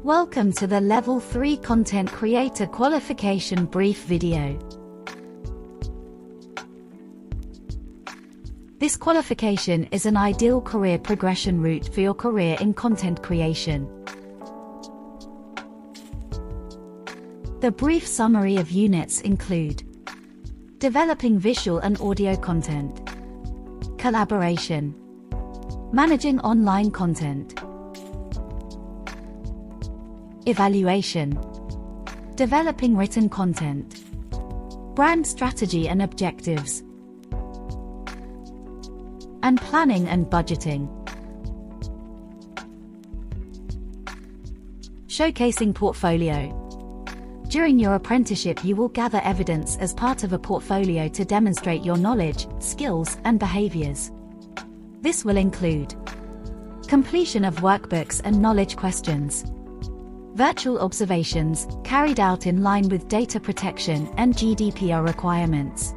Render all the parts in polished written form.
Welcome to the Level 3 Content Creator Qualification Brief video. This qualification is an ideal career progression route for your career in content creation. The brief summary of units include: developing visual and audio content, collaboration, managing online content, evaluation, developing written content, brand strategy and objectives, and planning and budgeting. Showcasing portfolio. During your apprenticeship, you will gather evidence as part of a portfolio to demonstrate your knowledge, skills, and behaviors. This will include completion of workbooks and knowledge questions, virtual observations, carried out in line with data protection and GDPR requirements,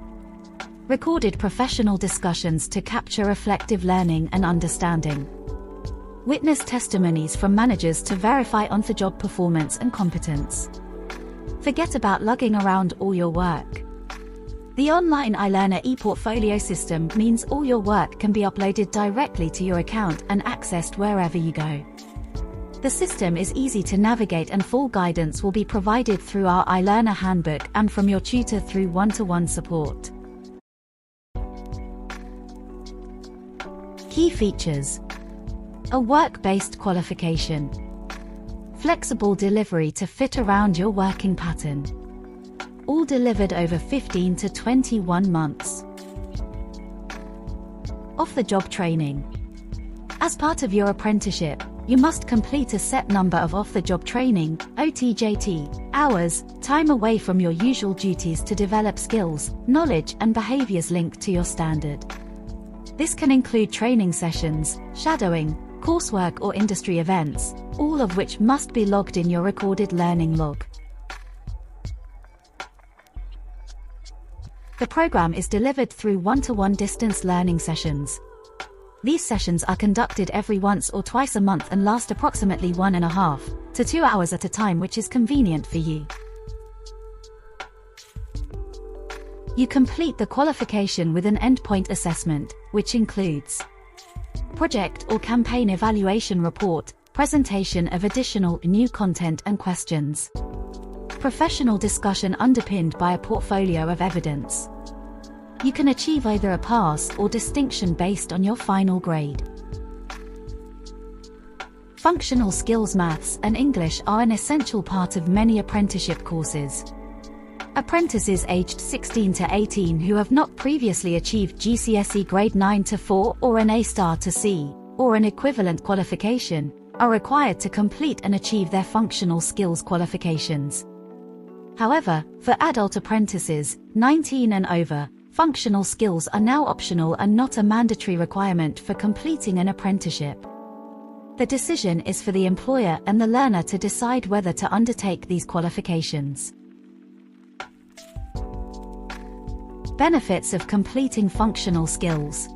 recorded professional discussions to capture reflective learning and understanding, witness testimonies from managers to verify on-the-job performance and competence. Forget about lugging around all your work. The online iLearner e-portfolio system means all your work can be uploaded directly to your account and accessed wherever you go. The system is easy to navigate and full guidance will be provided through our iLearner handbook and from your tutor through one-to-one support. Key features: a work-based qualification, flexible delivery to fit around your working pattern, all delivered over 15 to 21 months. Off-the-job training. As part of your apprenticeship, you must complete a set number of off-the-job training (OTJT) hours, time away from your usual duties to develop skills, knowledge, and behaviors linked to your standard. This can include training sessions, shadowing, coursework, or industry events, all of which must be logged in your recorded learning log. The program is delivered through one-to-one distance learning sessions. These sessions are conducted every once or twice a month and last approximately 1.5 to 2 hours at a time, which is convenient for you. You complete the qualification with an endpoint assessment, which includes project or campaign evaluation report, presentation of additional new content and questions, professional discussion underpinned by a portfolio of evidence. You can achieve either a pass or distinction based on your final grade. Functional skills maths and English are an essential part of many apprenticeship courses. Apprentices aged 16 to 18 who have not previously achieved GCSE grade 9 to 4 or an A* to C, or an equivalent qualification, are required to complete and achieve their functional skills qualifications. However, for adult apprentices, 19 and over, functional skills are now optional and not a mandatory requirement for completing an apprenticeship. The decision is for the employer and the learner to decide whether to undertake these qualifications. Benefits of completing functional skills.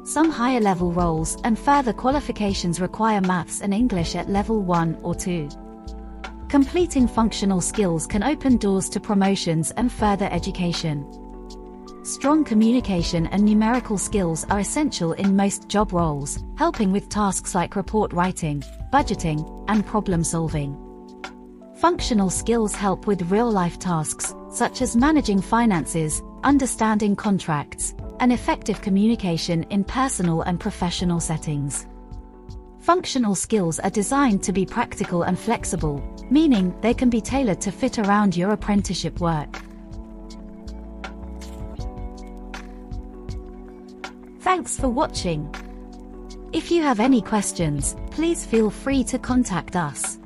Some higher-level roles and further qualifications require maths and English at level 1 or 2. Completing functional skills can open doors to promotions and further education. Strong communication and numerical skills are essential in most job roles, helping with tasks like report writing, budgeting, and problem solving. Functional skills help with real-life tasks, such as managing finances, understanding contracts, and effective communication in personal and professional settings. Functional skills are designed to be practical and flexible, meaning they can be tailored to fit around your apprenticeship work. Thanks for watching. If you have any questions, please feel free to contact us.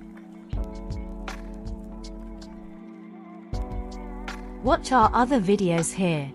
Watch our other videos here.